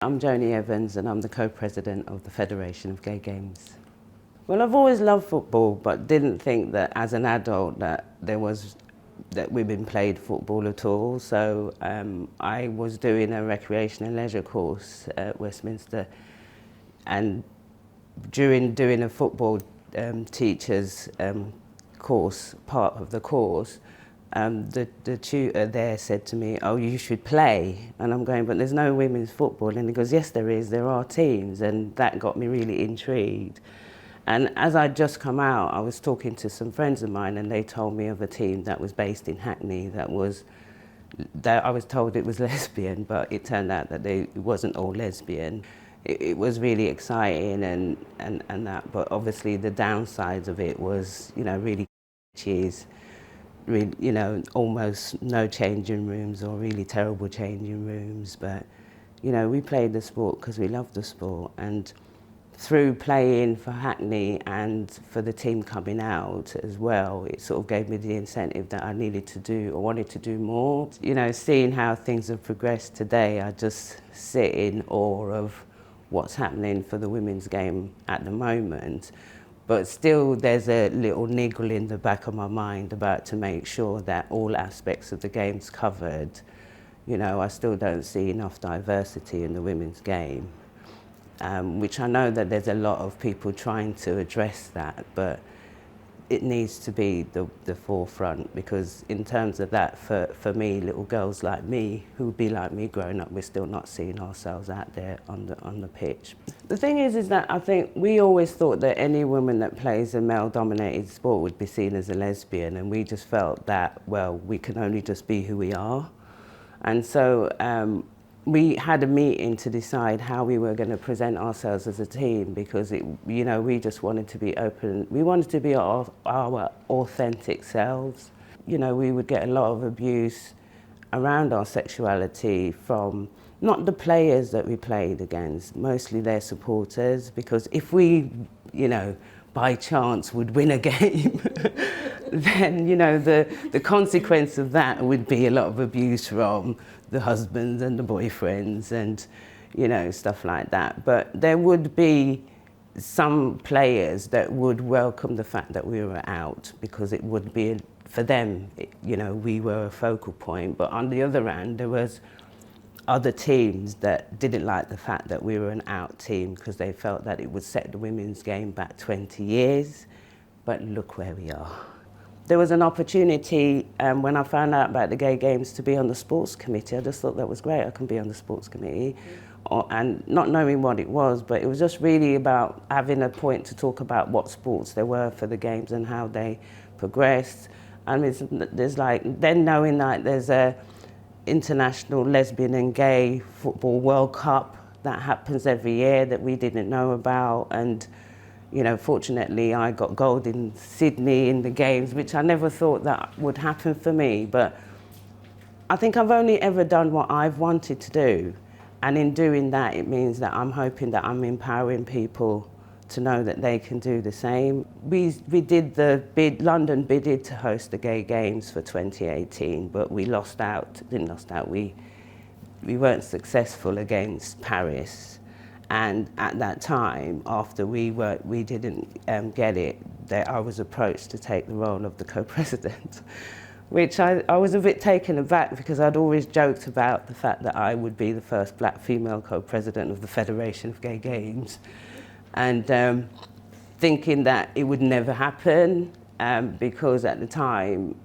I'm Joanie Evans and I'm the co-president of the Federation of Gay Games. Well, I've always loved football, but didn't think that as an adult that women played football at all. So I was doing a recreation and leisure course at Westminster, and during doing a football teacher's course, part of the course, the tutor there said to me, "Oh, you should play." And I'm going, "But there's no women's football." And he goes, "Yes, there is. There are teams." And that got me really intrigued. And as I'd just come out, I was talking to some friends of mine, and they told me of a team that was based in Hackney that I was told it was lesbian, but it turned out that it wasn't all lesbian. It was really exciting and that, but obviously the downsides of it was, really cheese. Really, almost no changing rooms or really terrible changing rooms. But, we played the sport because we loved the sport. And through playing for Hackney and for the team coming out as well, it sort of gave me the incentive that I needed to do or wanted to do more. Seeing how things have progressed today, I just sit in awe of what's happening for the women's game at the moment. But still there's a little niggle in the back of my mind about to make sure that all aspects of the game's covered. I still don't see enough diversity in the women's game, which I know that there's a lot of people trying to address that, but it needs to be the forefront, because in terms of that, for me, little girls like me, who would be like me growing up, we're still not seeing ourselves out there on the pitch. The thing is that I think we always thought that any woman that plays a male-dominated sport would be seen as a lesbian, and we just felt that, well, we can only just be who we are. And so we had a meeting to decide how we were going to present ourselves as a team, because we just wanted to be open. We wanted to be our authentic selves. We would get a lot of abuse around our sexuality from not the players that we played against, mostly their supporters, because if we, by chance would win a game, then, the consequence of that would be a lot of abuse from the husbands and the boyfriends and, stuff like that. But there would be some players that would welcome the fact that we were out, because it would be, for them, we were a focal point. But on the other hand, there was other teams that didn't like the fact that we were an out team, because they felt that it would set the women's game back 20 years. But look where we are. There was an opportunity when I found out about the Gay Games to be on the sports committee. I just thought that was great. I can be on the sports committee. And not knowing what it was, but it was just really about having a point to talk about what sports there were for the games and how they progressed. And there's then knowing that there's a International Lesbian and Gay Football World Cup that happens every year that we didn't know about. And fortunately, I got gold in Sydney in the games, which I never thought that would happen for me. But I think I've only ever done what I've wanted to do. And in doing that, it means that I'm hoping that I'm empowering people to know that they can do the same. We did the bid, London bidded to host the Gay Games for 2018, but we lost out, we weren't successful against Paris. And at that time, after we didn't get it, I was approached to take the role of the co-president, which I was a bit taken aback, because I'd always joked about the fact that I would be the first black female co-president of the Federation of Gay Games, and thinking that it would never happen, because at the time,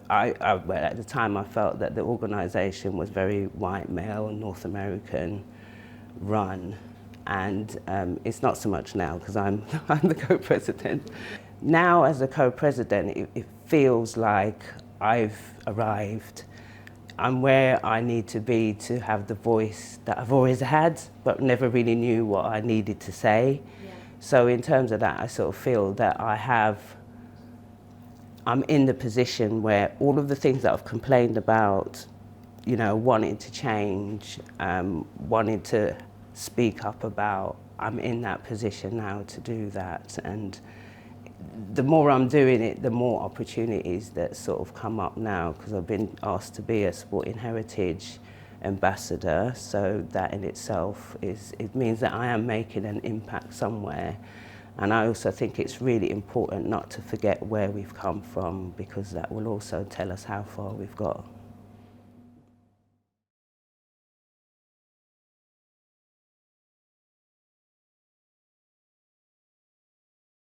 I felt that the organisation was very white male and North American run, and it's not so much now, because I'm the co-president. Now, as a co-president, it feels like I've arrived. I'm where I need to be to have the voice that I've always had, but never really knew what I needed to say. Yeah. So in terms of that, I sort of feel that I'm in the position where all of the things that I've complained about, wanting to change, wanting to speak up about, I'm in that position now to do that. And the more I'm doing it, the more opportunities that sort of come up now, because I've been asked to be a sporting heritage ambassador, so that in itself it means that I am making an impact somewhere. And I also think it's really important not to forget where we've come from, because that will also tell us how far we've got.